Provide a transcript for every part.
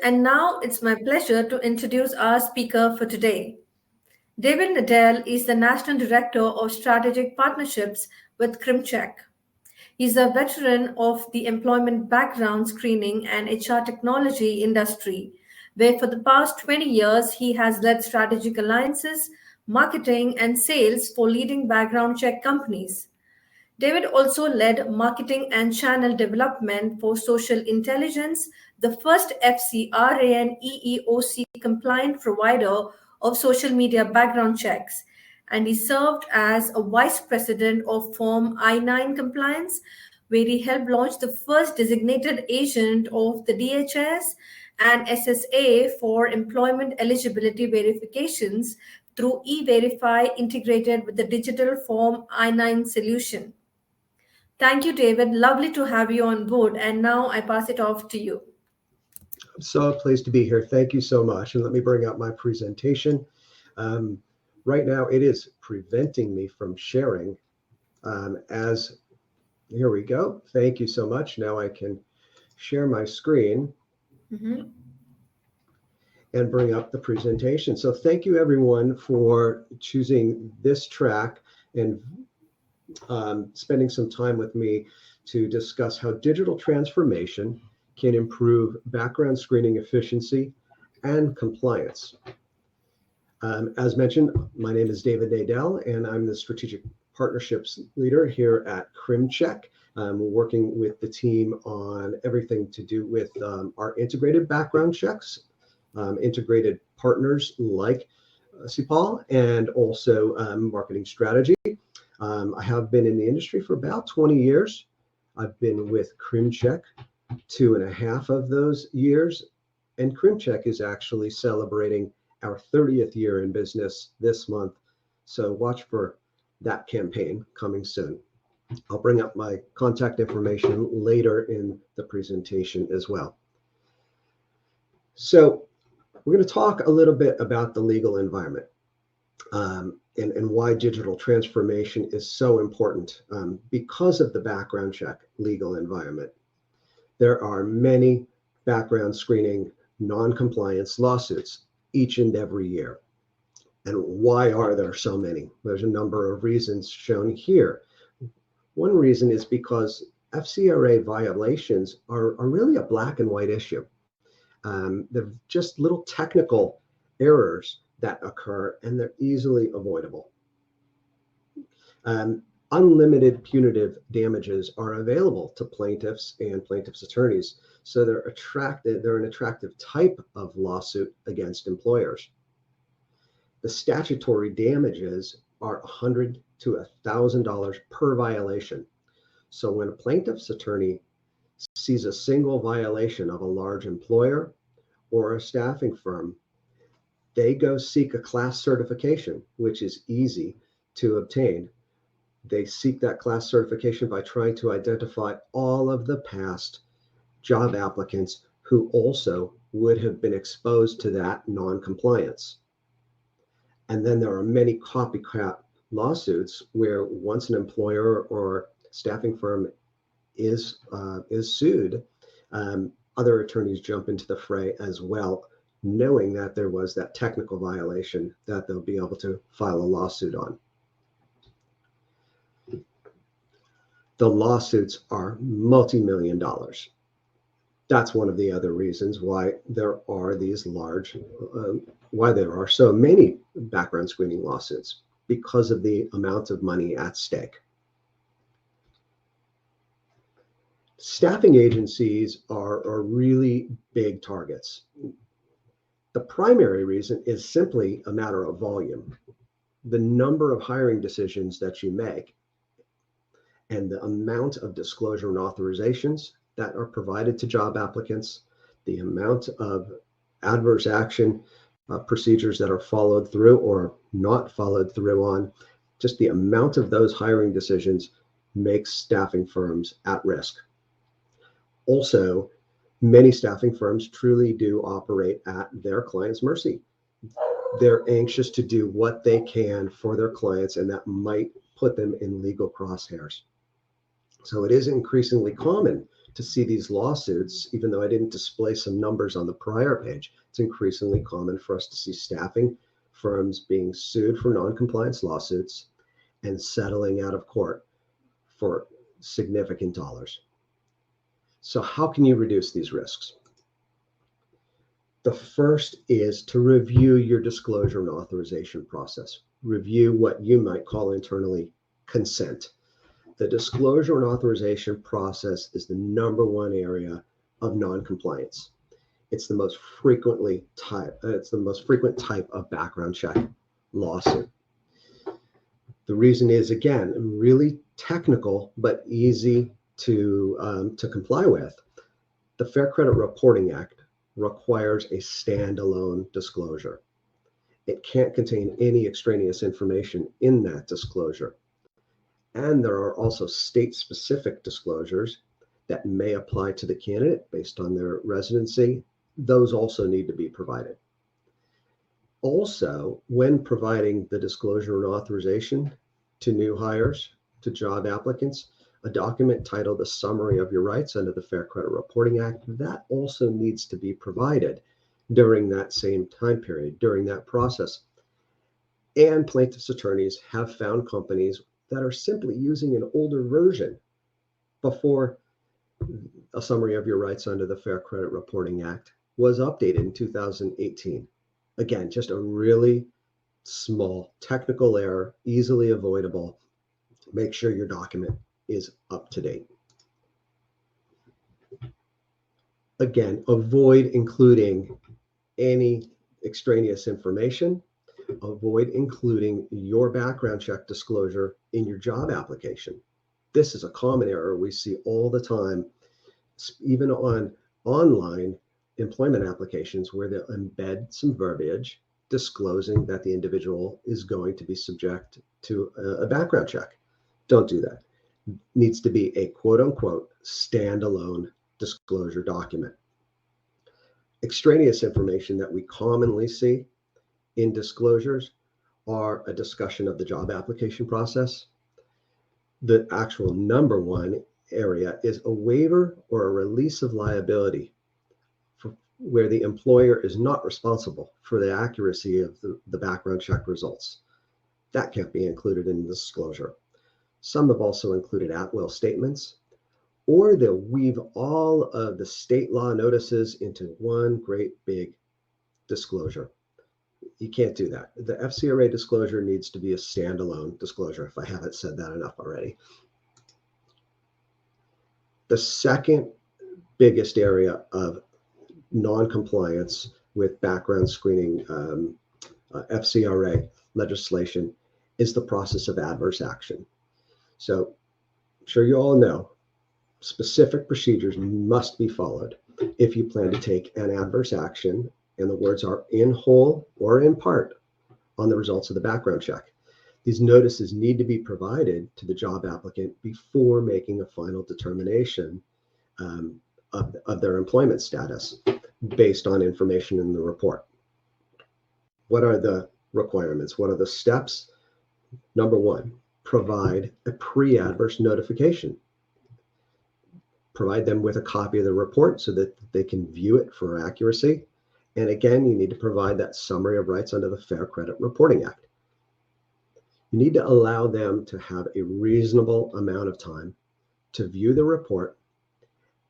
And now it's my pleasure to introduce our speaker for today. David Nadel is the National Director of Strategic Partnerships with Crimcheck. He's a veteran of the employment background screening and HR technology industry, where for the past 20 years he has led strategic alliances, marketing, and sales for leading background check companies. David also led marketing and channel development for Social Intelligence, the first FCRA and EEOC compliant provider of social media background checks. And he served as a vice president of Form I-9 compliance, where he helped launch the first designated agent of the DHS and SSA for employment eligibility verifications through E-Verify integrated with the digital Form I-9 solution. Thank you, David. Lovely to have you on board. And now I pass it off to you. I'm so pleased to be here. Thank you so much. And let me bring up my presentation. Right now, it is preventing me from sharing here we go. Thank you so much. Now I can share my screen and bring up the presentation. So thank you, everyone, for choosing this track and spending some time with me to discuss how digital transformation can improve background screening efficiency and compliance. As mentioned, my name is David Nadel, and I'm the Strategic Partnerships Leader here at Crimcheck. We're working with the team on everything to do with our integrated background checks, integrated partners like Ceipal, and also marketing strategy. I have been in the industry for about 20 years. I've been with Crimcheck 2.5 of those years, and Crimcheck is actually celebrating our 30th year in business this month. So watch for that campaign coming soon. I'll bring up my contact information later in the presentation as well. So we're going to talk a little bit about the legal environment. And why digital transformation is so important because of the background check legal environment. There are many background screening non-compliance lawsuits each and every year. And why are there so many? There's a number of reasons shown here. One reason is because FCRA violations are really a black and white issue. They're just little technical errors that occur, and they're easily avoidable. Unlimited punitive damages are available to plaintiffs and plaintiffs' attorneys, so they're an attractive type of lawsuit against employers. The statutory damages are $100 to $1,000 per violation. So when a plaintiff's attorney sees a single violation of a large employer or a staffing firm, they go seek a class certification, which is easy to obtain. They seek that class certification by trying to identify all of the past job applicants who also would have been exposed to that non-compliance. And then there are many copycat lawsuits where once an employer or staffing firm is sued, other attorneys jump into the fray as well, knowing that there was that technical violation that they'll be able to file a lawsuit on. The lawsuits are multi-million dollars. That's one of the other reasons why there are why there are so many background screening lawsuits, because of the amount of money at stake. Staffing agencies are really big targets. The primary reason is simply a matter of volume. The number of hiring decisions that you make and the amount of disclosure and authorizations that are provided to job applicants, the amount of adverse action procedures that are followed through or not followed through on, just the amount of those hiring decisions makes staffing firms at risk. Also, many staffing firms truly do operate at their clients' mercy. They're anxious to do what they can for their clients, and that might put them in legal crosshairs. So it is increasingly common to see these lawsuits, even though I didn't display some numbers on the prior page. It's increasingly common for us to see staffing firms being sued for noncompliance lawsuits and settling out of court for significant dollars. So how can you reduce these risks? The first is to review your disclosure and authorization process. Review what you might call internally consent. The disclosure and authorization process is the number one area of noncompliance. It's the most frequent type of background check lawsuit. The reason is, again, really technical but easy to comply with. The Fair Credit Reporting Act requires a standalone disclosure. It can't contain any extraneous information in that disclosure. And there are also state-specific disclosures that may apply to the candidate based on their residency. Those also need to be provided. Also, when providing the disclosure and authorization to new hires, to job applicants, a document titled A Summary of Your Rights under the Fair Credit Reporting Act, that also needs to be provided during that same time period, during that process. And plaintiffs' attorneys have found companies that are simply using an older version before A Summary of Your Rights under the Fair Credit Reporting Act was updated in 2018. Again, just a really small technical error, easily avoidable. Make sure your document is up to date. Again, avoid including any extraneous information. Avoid including your background check disclosure in your job application. This is a common error we see all the time, even on online employment applications, where they'll embed some verbiage disclosing that the individual is going to be subject to a background check. Don't do that. It needs to be a quote unquote standalone disclosure document. Extraneous information that we commonly see in disclosures are a discussion of the job application process. The actual number one area is a waiver or a release of liability where the employer is not responsible for the accuracy of the background check results. That can't be included in the disclosure. Some have also included at-will statements, or they'll weave all of the state law notices into one great big disclosure. You can't do that. The FCRA disclosure needs to be a standalone disclosure, if I haven't said that enough already. The second biggest area of non-compliance with background screening FCRA legislation is the process of adverse action. So I'm sure you all know specific procedures must be followed if you plan to take an adverse action, and the words are in whole or in part on the results of the background check. These notices need to be provided to the job applicant before making a final determination of their employment status based on information in the report. What are the requirements? What are the steps? Number one, provide a pre-adverse notification. Provide them with a copy of the report so that they can view it for accuracy. And again, you need to provide that summary of rights under the Fair Credit Reporting Act. You need to allow them to have a reasonable amount of time to view the report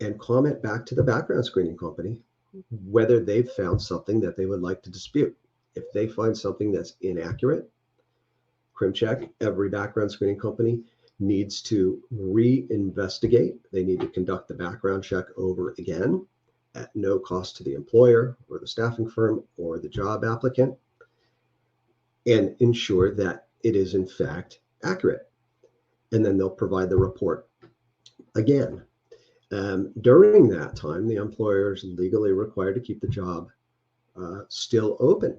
and comment back to the background screening company whether they've found something that they would like to dispute. If they find something that's inaccurate, crim check, every background screening company needs to re-investigate. They need to conduct the background check over again at no cost to the employer or the staffing firm or the job applicant, and ensure that it is in fact accurate. And then they'll provide the report again. During that time, the employer is legally required to keep the job still open.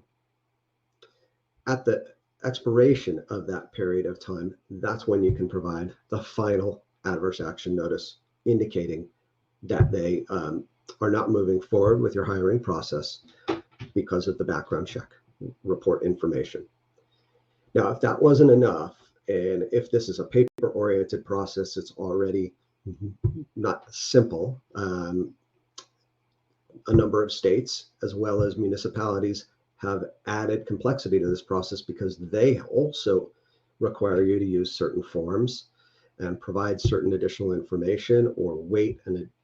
At the expiration of that period of time, that's when you can provide the final adverse action notice indicating that they are not moving forward with your hiring process because of the background check report information. Now, if that wasn't enough, and if this is a paper-oriented process, it's already not simple. A number of states, as well as municipalities, have added complexity to this process because they also require you to use certain forms and provide certain additional information or wait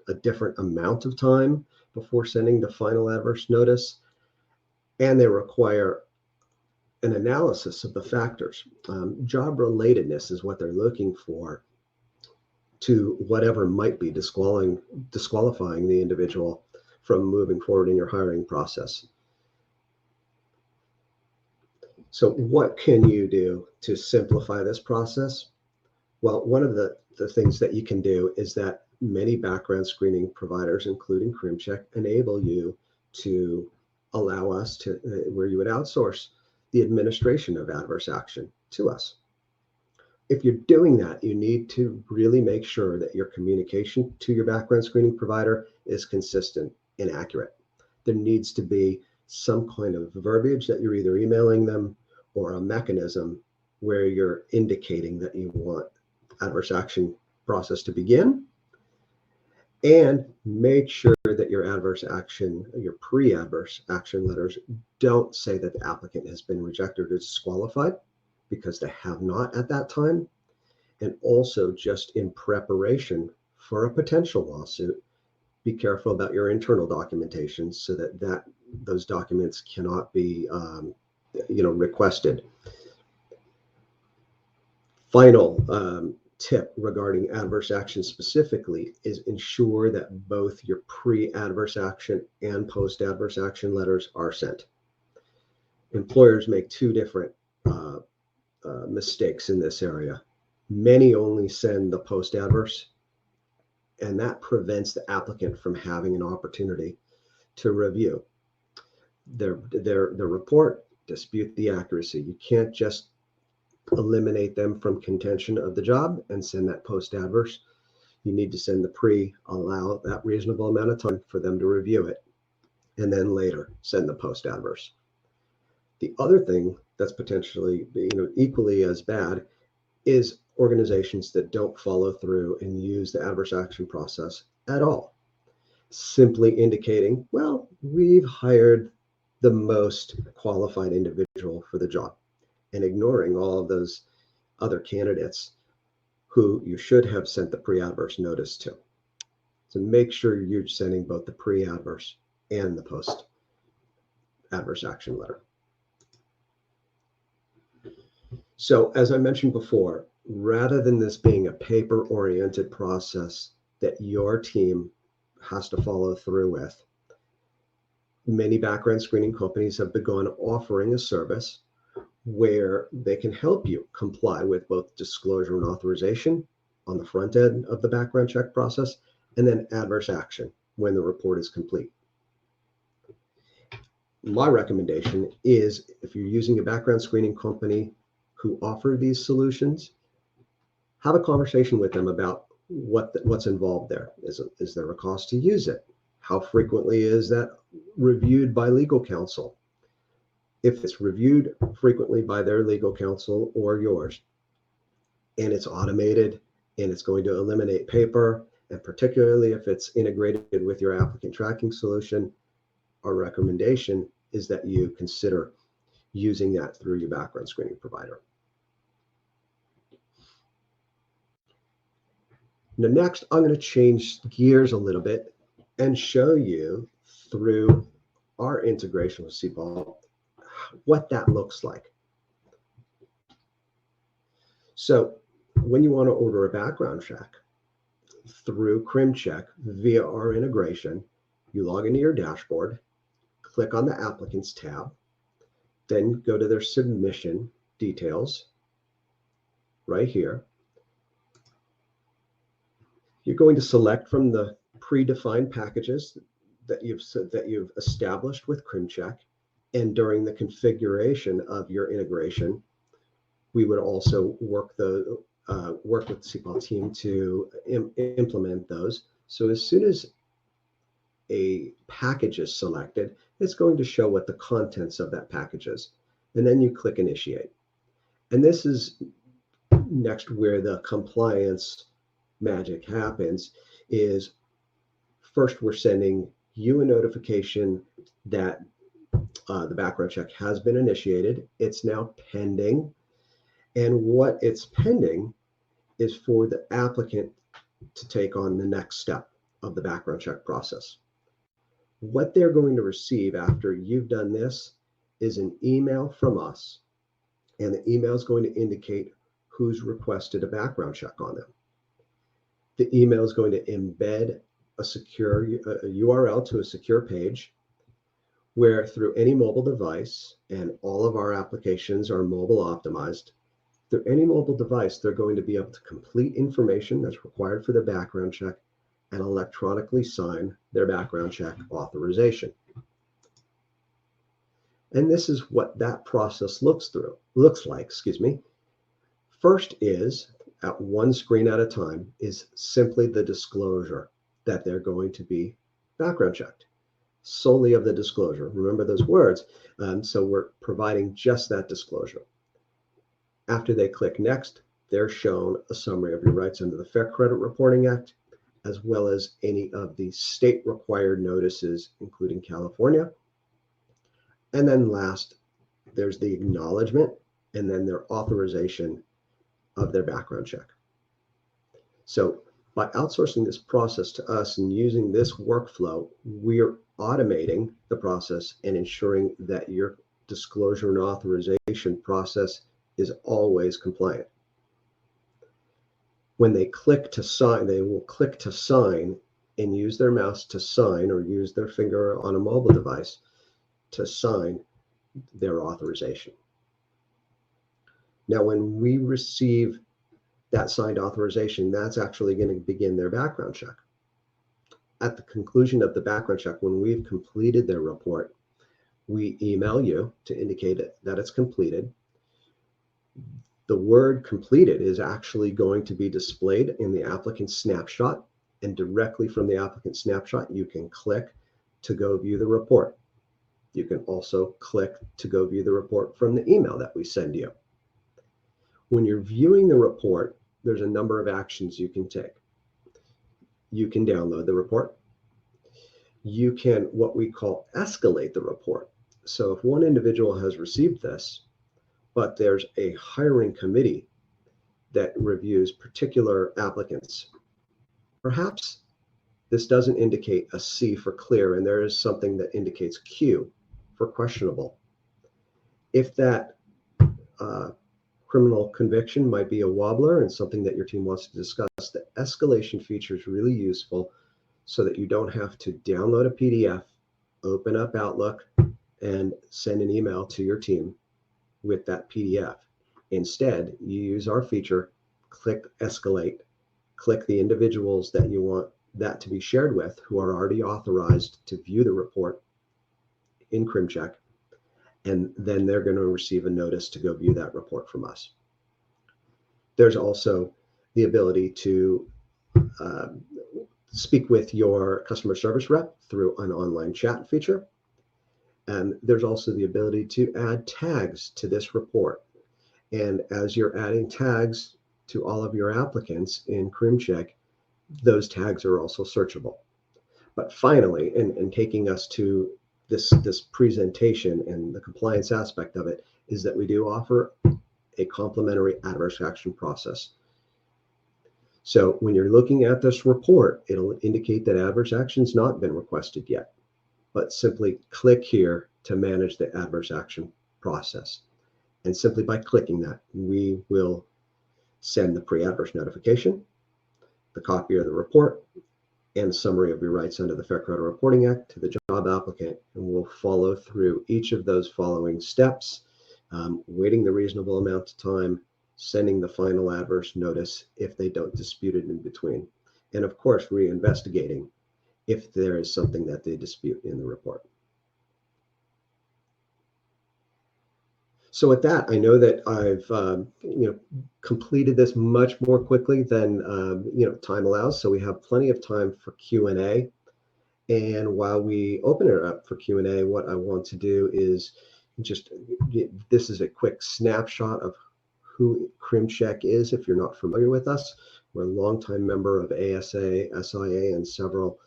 a different amount of time before sending the final adverse notice. And they require an analysis of the factors. Job relatedness is what they're looking for to whatever might be disqualifying the individual from moving forward in your hiring process. So what can you do to simplify this process? Well, one of the things that you can do is that many background screening providers, including CrimCheck, enable you to allow us to, where you would outsource the administration of adverse action to us. If you're doing that, you need to really make sure that your communication to your background screening provider is consistent and accurate. There needs to be some kind of verbiage that you're either emailing them or a mechanism where you're indicating that you want adverse action process to begin, and make sure that your pre-adverse action letters don't say that the applicant has been rejected or disqualified, because they have not at that time. And also, just in preparation for a potential lawsuit, be careful about your internal documentation so that those documents cannot be requested. Final tip regarding adverse action specifically is ensure that both your pre-adverse action and post-adverse action letters are sent. Employers make two different mistakes in this area. Many only send the post-adverse, and that prevents the applicant from having an opportunity to review their report, dispute the accuracy. You can't just eliminate them from contention of the job and send that post-adverse. You need to send the pre, allow that reasonable amount of time for them to review it, and then later send the post-adverse. The other thing that's potentially equally as bad is organizations that don't follow through and use the adverse action process at all, simply indicating, well, we've hired the most qualified individual for the job, and ignoring all of those other candidates who you should have sent the pre-adverse notice to. So make sure you're sending both the pre-adverse and the post-adverse action letter. So as I mentioned before, rather than this being a paper-oriented process that your team has to follow through with, many background screening companies have begun offering a service where they can help you comply with both disclosure and authorization on the front end of the background check process, and then adverse action when the report is complete. My recommendation is, if you're using a background screening company who offer these solutions, have a conversation with them about what's involved there. Is there a cost to use it? How frequently is that reviewed by legal counsel? If it's reviewed frequently by their legal counsel or yours, and it's automated and it's going to eliminate paper, and particularly if it's integrated with your applicant tracking solution, our recommendation is that you consider using that through your background screening provider. Now, next, I'm going to change gears a little bit and show you through our integration with Ceipal what that looks like. So when you want to order a background check through CrimCheck via our integration, you log into your dashboard, click on the Applicants tab, then go to their submission details right here. You're going to select from the predefined packages that you've established with CrimCheck, and during the configuration of your integration, we would also work with the Ceipal team to implement those. So as soon as a package is selected, it's going to show what the contents of that package is, and then you click Initiate. And this is next where the compliance magic happens is first we're sending you a notification that the background check has been initiated. It's now pending. And what it's pending is for the applicant to take on the next step of the background check process. What they're going to receive after you've done this is an email from us, and the email is going to indicate who's requested a background check on them. The email is going to embed a URL to a secure page where through any mobile device, and all of our applications are mobile optimized, through any mobile device, they're going to be able to complete information that's required for their background check and electronically sign their background check authorization. And this is what that process looks like. First is, at one screen at a time, is simply the disclosure that they're going to be background checked. Solely of the disclosure. Remember those words. So we're providing just that disclosure. After they click next, they're shown a summary of your rights under the Fair Credit Reporting Act, as well as any of the state required notices, including California. And then last, there's the acknowledgement and then their authorization of their background check. So by outsourcing this process to us and using this workflow, we're automating the process and ensuring that your disclosure and authorization process is always compliant. When they click to sign, they will click to sign and use their mouse to sign, or use their finger on a mobile device to sign their authorization. Now, when we receive that signed authorization, that's actually going to begin their background check. At the conclusion of the background check, when we've completed their report, we email you to indicate that it's completed. The word completed is actually going to be displayed in the applicant snapshot, and directly from the applicant snapshot, you can click to go view the report. You can also click to go view the report from the email that we send you. When you're viewing the report, there's a number of actions you can take. You can download the report. You can, what we call, escalate the report. So if one individual has received this, but there's a hiring committee that reviews particular applicants, perhaps this doesn't indicate a C for clear, and there is something that indicates Q for questionable. If that criminal conviction might be a wobbler and something that your team wants to discuss, the escalation feature is really useful so that you don't have to download a PDF, open up Outlook, and send an email to your team with that PDF. Instead, you use our feature, click escalate, click the individuals that you want that to be shared with who are already authorized to view the report in CrimCheck, and then they're going to receive a notice to go view that report from us. There's also the ability to speak with your customer service rep through an online chat feature. And there's also the ability to add tags to this report. And as you're adding tags to all of your applicants in CrimCheck, those tags are also searchable. But finally, and taking us to this presentation and the compliance aspect of it, is that we do offer a complimentary adverse action process. So when you're looking at this report, it'll indicate that adverse action's not been requested yet, but simply click here to manage the adverse action process. And simply by clicking that, we will send the pre-adverse notification, the copy of the report, and a summary of your rights under the Fair Credit Reporting Act to the job applicant. And we'll follow through each of those following steps, waiting the reasonable amount of time, sending the final adverse notice if they don't dispute it in between, and of course, reinvestigating if there is something that they dispute in the report. So with that, I know that I've completed this much more quickly than time allows. So we have plenty of time for Q&A. And while we open it up for Q&A, what I want to do is this is a quick snapshot of who CrimCheck is if you're not familiar with us. We're a longtime member of ASA, SIA, and several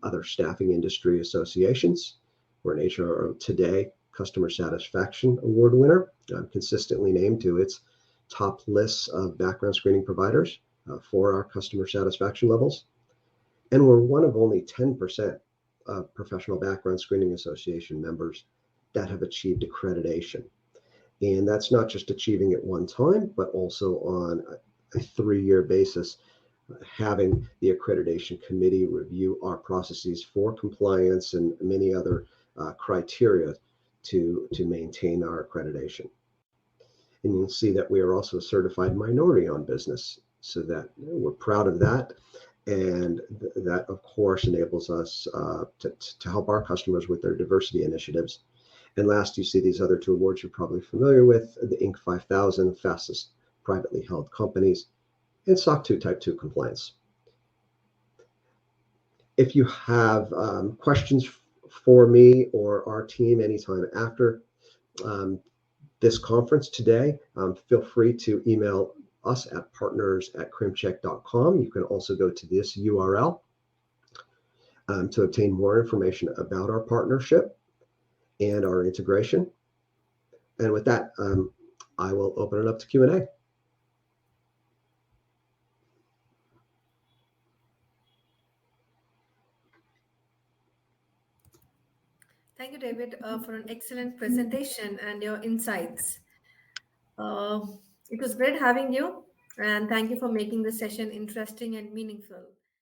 other staffing industry associations. We're an HR Today Customer Satisfaction Award winner, consistently named to its top lists of background screening providers for our customer satisfaction levels. And we're one of only 10% of Professional Background Screening Association members that have achieved accreditation. And that's not just achieving it one time, but also on a 3-year basis, having the accreditation committee review our processes for compliance and many other criteria to maintain our accreditation. And you'll see that we are also a certified minority-owned business, so that we're proud of that. And that, of course, enables us to help our customers with their diversity initiatives. And last, you see these other 2 awards you're probably familiar with, the Inc. 5000, fastest privately held companies, and SOC 2 Type 2 compliance. If you have questions for me or our team anytime after this conference today, feel free to email us at partners@crimcheck.com. You can also go to this URL to obtain more information about our partnership and our integration. And with that, I will open it up to Q&A. Thank you, David, for an excellent presentation and your insights. Uh, it was great having you, and thank you for making the session interesting and meaningful.